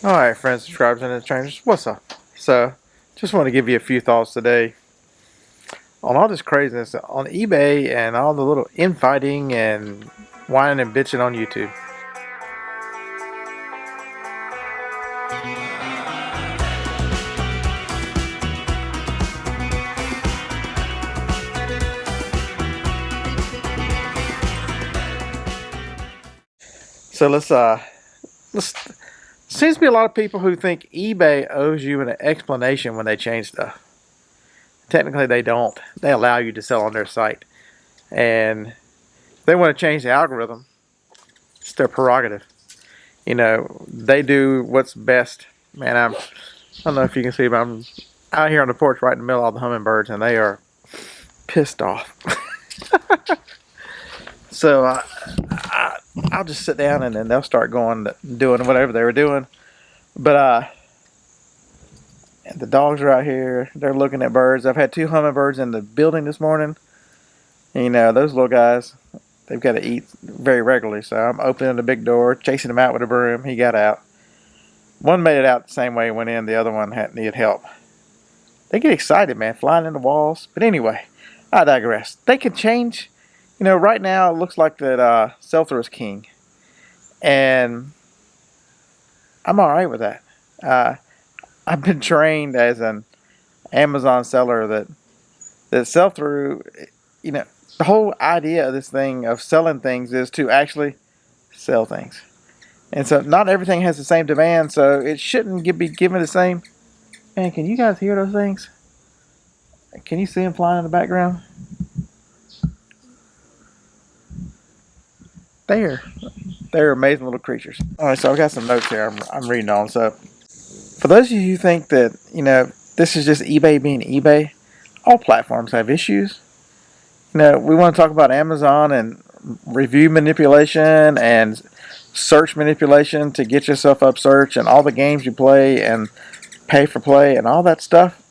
Alright, friends, subscribers, and strangers, what's up? So, just want to give you a few thoughts today on all this craziness on eBay and all the little infighting and whining and bitching on YouTube. So let's seems to be a lot of people who think eBay owes you an explanation when they change stuff. Technically, they don't. They allow you to sell on their site, and if they want to change the algorithm, it's their prerogative. They do what's best. Man, I don't know if you can see, but I'm out here on the porch right in the middle of all the hummingbirds, and they are pissed off. So I'll just sit down, and then they'll start doing whatever they were doing. But the dogs are out here. They're looking at birds. I've had 2 hummingbirds in the building this morning. And, those little guys, they've got to eat very regularly. So I'm opening the big door, chasing him out with a broom. He got out. One made it out the same way he went in. The other one needed help. They get excited, man, flying in the walls. But anyway, I digress. They can change. Right now it looks like that sell-through is king. And I'm all right with that. I've been trained as an Amazon seller that sell-through, the whole idea of this thing of selling things is to actually sell things. And so not everything has the same demand, so it shouldn't be given the same. Man, can you guys hear those things? Can you see them flying in the background? They're amazing little creatures. All right, so I've got some notes here I'm reading on. So for those of you who think that, this is just eBay being eBay, all platforms have issues. We want to talk about Amazon and review manipulation and search manipulation to get yourself up search and all the games you play and pay for play and all that stuff.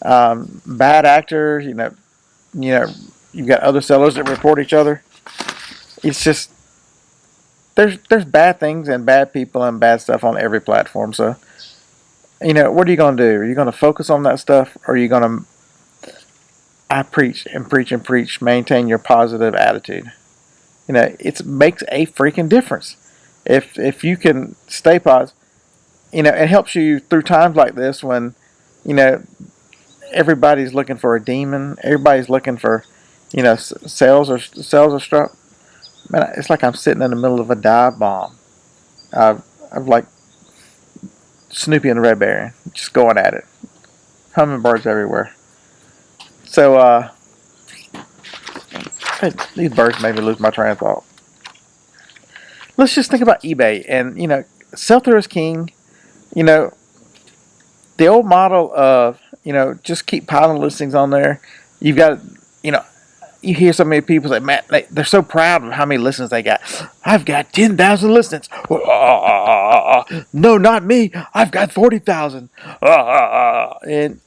Bad actors, you've got other sellers that report each other. It's just there's bad things and bad people and bad stuff on every platform. So, what are you going to do? Are you going to focus on that stuff, or are you going to preach and preach and preach, maintain your positive attitude? It makes a freaking difference. If you can stay positive, it helps you through times like this when, everybody's looking for a demon. Everybody's looking for, sales are struck. Man, it's like I'm sitting in the middle of a dive bomb. I'm like Snoopy and the Red Baron, just going at it. Hummingbirds everywhere. So, these birds made me lose my train of thought. Let's just think about eBay. And, sell-through is king. The old model of, just keep piling listings on there. You've got, you hear so many people say, man, they're so proud of how many listens they got. I've got 10,000 listens. No, not me. I've got 40,000. And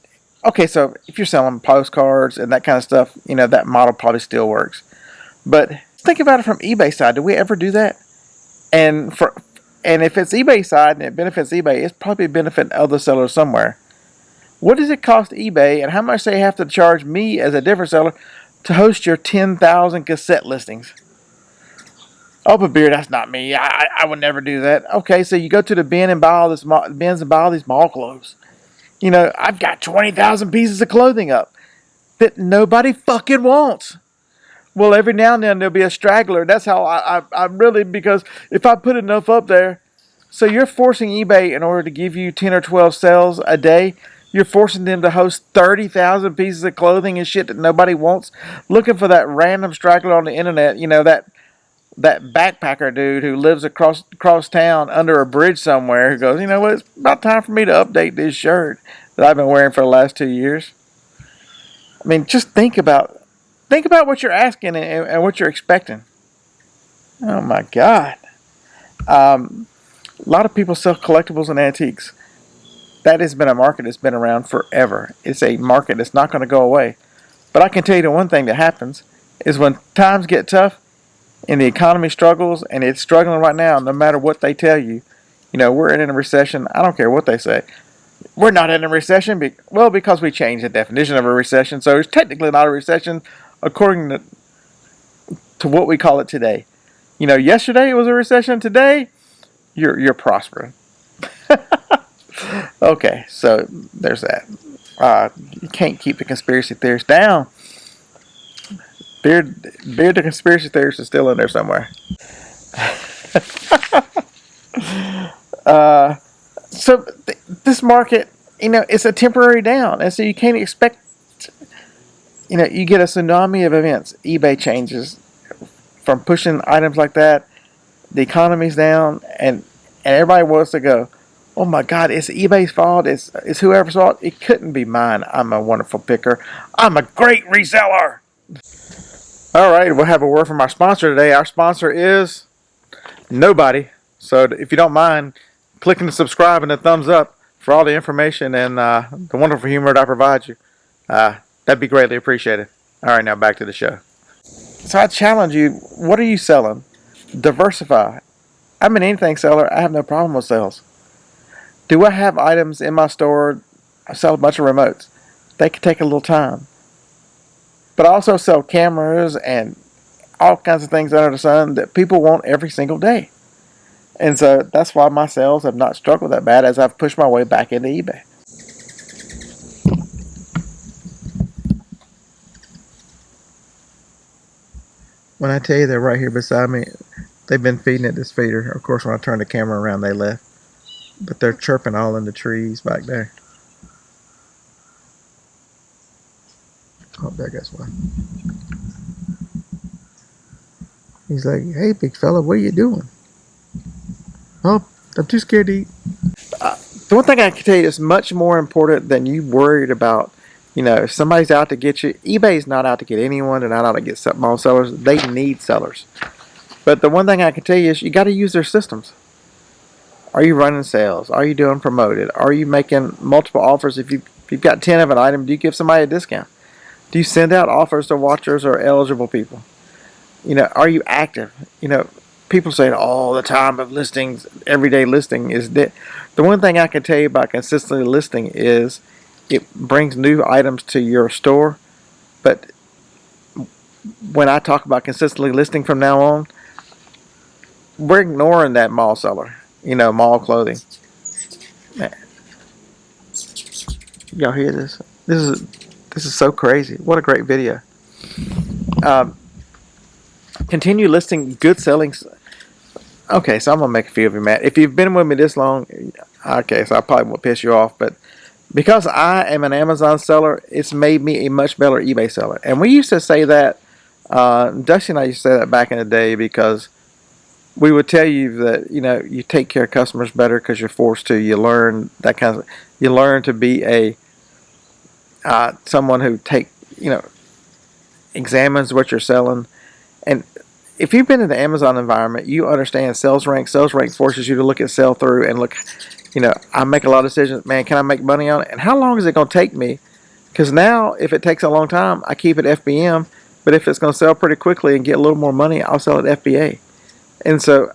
okay, so if you're selling postcards and that kind of stuff, that model probably still works. But think about it from eBay side. Do we ever do that? And if it's eBay side and it benefits eBay, it's probably benefiting other sellers somewhere. What does it cost eBay, and how much they have to charge me as a different seller to host your 10,000 cassette listings? Oh, but beer, that's not me. I would never do that. Okay, so you go to the bin and buy all these mall clothes. I've got 20,000 pieces of clothing up that nobody fucking wants. Well, every now and then there'll be a straggler. That's how I really, because if I put enough up there, so you're forcing eBay in order to give you 10 or 12 sales a day. You're forcing them to host 30,000 pieces of clothing and shit that nobody wants. Looking for that random straggler on the internet, that backpacker dude who lives across town under a bridge somewhere, who goes, what, it's about time for me to update this shirt that I've been wearing for the last 2 years. I mean, just think about what you're asking and what you're expecting. Oh my God. A lot of people sell collectibles and antiques. That has been a market that's been around forever. It's a market that's not going to go away. But I can tell you the one thing that happens is when times get tough and the economy struggles, and it's struggling right now, no matter what they tell you, We're in a recession. I don't care what they say. We're not in a recession. Because we changed the definition of a recession. So it's technically not a recession according to what we call it today. Yesterday it was a recession. Today, you're prospering. Okay, so there's that. You can't keep the conspiracy theorists down. Beard the conspiracy theorist is still in there somewhere. So this market, it's a temporary down, and so you can't expect. You get a tsunami of events. eBay changes from pushing items like that. The economy's down, and everybody wants to go, oh my God, it's eBay's fault. It's whoever's fault. It couldn't be mine. I'm a wonderful picker. I'm a great reseller. All right, we'll have a word from our sponsor today. Our sponsor is nobody. So if you don't mind clicking the subscribe and the thumbs up for all the information and the wonderful humor that I provide you, that'd be greatly appreciated. All right, now back to the show. So I challenge you, what are you selling? Diversify. I'm an anything seller. I have no problem with sales. Do I have items in my store? I sell a bunch of remotes. They could take a little time. But I also sell cameras and all kinds of things under the sun that people want every single day. And so that's why my sales have not struggled that bad as I've pushed my way back into eBay. When I tell you they're right here beside me, they've been feeding at this feeder. Of course, when I turned the camera around, they left. But they're chirping all in the trees back there. Oh, there goes one. He's like, hey, big fella, what are you doing? Oh, I'm too scared to eat. The one thing I can tell you is much more important than you worried about. If somebody's out to get you, eBay's not out to get anyone. They're not out to get small sellers. They need sellers. But the one thing I can tell you is you got to use their systems. Are you running sales? Are you doing promoted? Are you making multiple offers? If you've got 10 of an item, do you give somebody a discount? Do you send out offers to watchers or eligible people? Are you active? People say all the time of listings, everyday listing is dead. The one thing I can tell you about consistently listing is it brings new items to your store. But when I talk about consistently listing from now on, we're ignoring that mall seller, mall clothing. Y'all hear this? This is so crazy. What a great video. Continue listing good sellings. Okay, so I'm going to make a few of you mad. If you've been with me this long, okay, so I probably won't piss you off, but because I am an Amazon seller, it's made me a much better eBay seller. And we used to say that, Dusty and I used to say that back in the day because we would tell you that, you take care of customers better because you're forced to. You learn that kind of, you learn to be a, someone who examines what you're selling. And if you've been in the Amazon environment, you understand sales rank. Sales rank forces you to look at sell through and look, I make a lot of decisions. Man, can I make money on it? And how long is it going to take me? Because now, if it takes a long time, I keep it FBM. But if it's going to sell pretty quickly and get a little more money, I'll sell it FBA. And so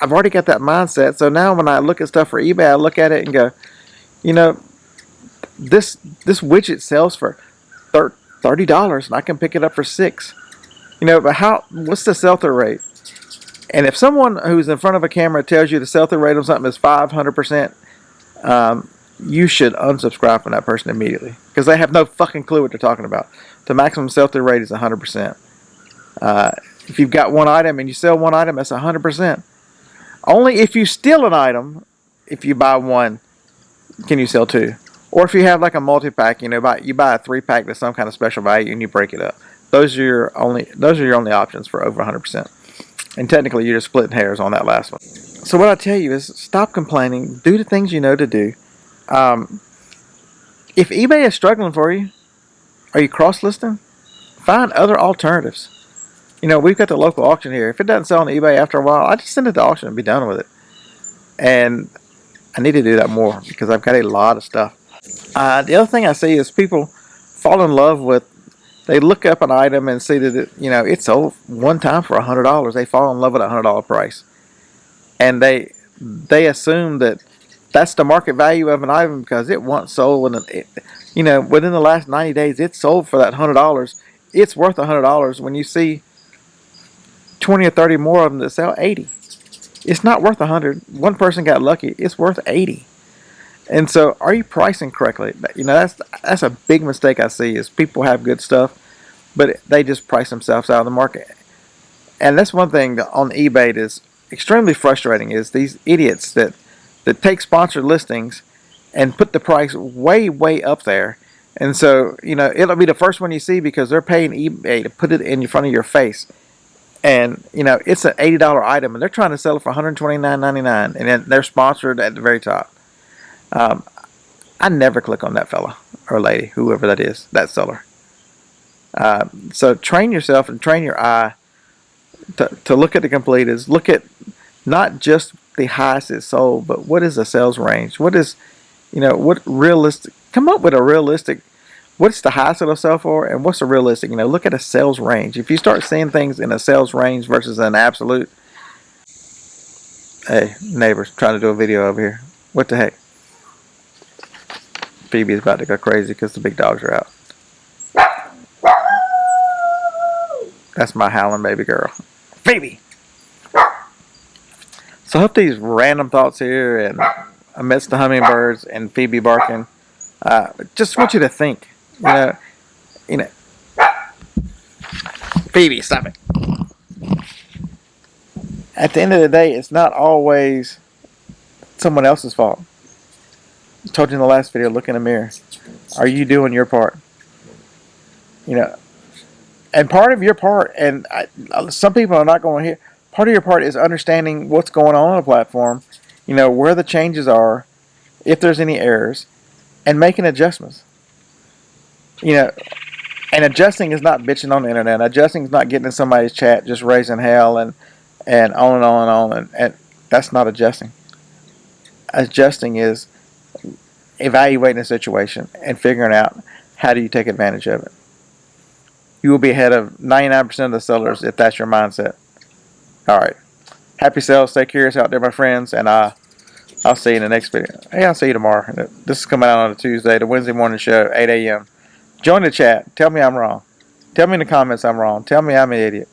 I've already got that mindset. So now when I look at stuff for eBay, I look at it and go, this widget sells for $30 and I can pick it up for $6. But what's the sell-through rate? And if someone who's in front of a camera tells you the sell-through rate on something is 500%, you should unsubscribe from that person immediately because they have no fucking clue what they're talking about. The maximum sell-through rate is 100%. If you've got one item and you sell one item, that's 100%. Only if you steal an item, if you buy one, can you sell two. Or if you have like a multi-pack, you buy a 3-pack that's some kind of special value and you break it up. Those are your only options for over 100%. And technically, you're just splitting hairs on that last one. So what I tell you is stop complaining. Do the things you know to do. If eBay is struggling for you, are you cross-listing? Find other alternatives. We've got the local auction here. If it doesn't sell on eBay after a while, I just send it to auction and be done with it. And I need to do that more because I've got a lot of stuff. The other thing I see is people fall in love with, they look up an item and see that it sold one time for $100. They fall in love with a $100 price. And they they assume that that's the market value of an item because it once sold, and within the last 90 days, it sold for that $100. It's worth $100 when you see 20 or 30 more of them that sell 80. It's not worth 100. One person got lucky. It's worth 80. And so, are you pricing correctly? That's a big mistake I see is people have good stuff, but they just price themselves out of the market. And that's one thing on eBay that is extremely frustrating is these idiots that take sponsored listings and put the price way, way up there. And so, it'll be the first one you see because they're paying eBay to put it in front of your face. And, it's an $80 item and they're trying to sell it for $129.99, and then they're sponsored at the very top. I never click on that fella or lady, whoever that is, that seller. So train yourself and train your eye to look at the completed. Look at not just the highest it sold, but what is the sales range? What is, what realistic? Come up with a realistic. What's the highest it'll sell for, and what's the realistic? Look at a sales range. If you start seeing things in a sales range versus an absolute. Hey, neighbors, trying to do a video over here. What the heck? Phoebe's about to go crazy because the big dogs are out. That's my howling baby girl. Phoebe! So I hope these random thoughts here and amidst the hummingbirds and Phoebe barking, just want you to think, Phoebe, stop it. At the end of the day, it's not always someone else's fault. I told you in the last video, look in the mirror. Are you doing your part? And part of your part, and some people are not going to hear, part of your part is understanding what's going on a platform, where the changes are, if there's any errors, and making adjustments. And adjusting is not bitching on the internet. Adjusting is not getting in somebody's chat, just raising hell and on and on and on. And that's not adjusting. Adjusting is evaluating the situation and figuring out how do you take advantage of it. You will be ahead of 99% of the sellers if that's your mindset. All right. Happy sales. Stay curious out there, my friends, and I'll see you in the next video. Hey, I'll see you tomorrow. This is coming out on a Tuesday, the Wednesday morning show, 8 a.m. Join the chat. Tell me I'm wrong. Tell me in the comments I'm wrong. Tell me I'm an idiot.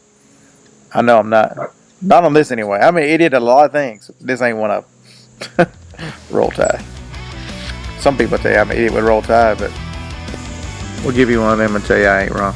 I know I'm not. Not on this anyway. I'm an idiot at a lot of things. This ain't one of them. Roll Tide. Some people say I'm an idiot with Roll Tide, but we'll give you one of them and tell you I ain't wrong.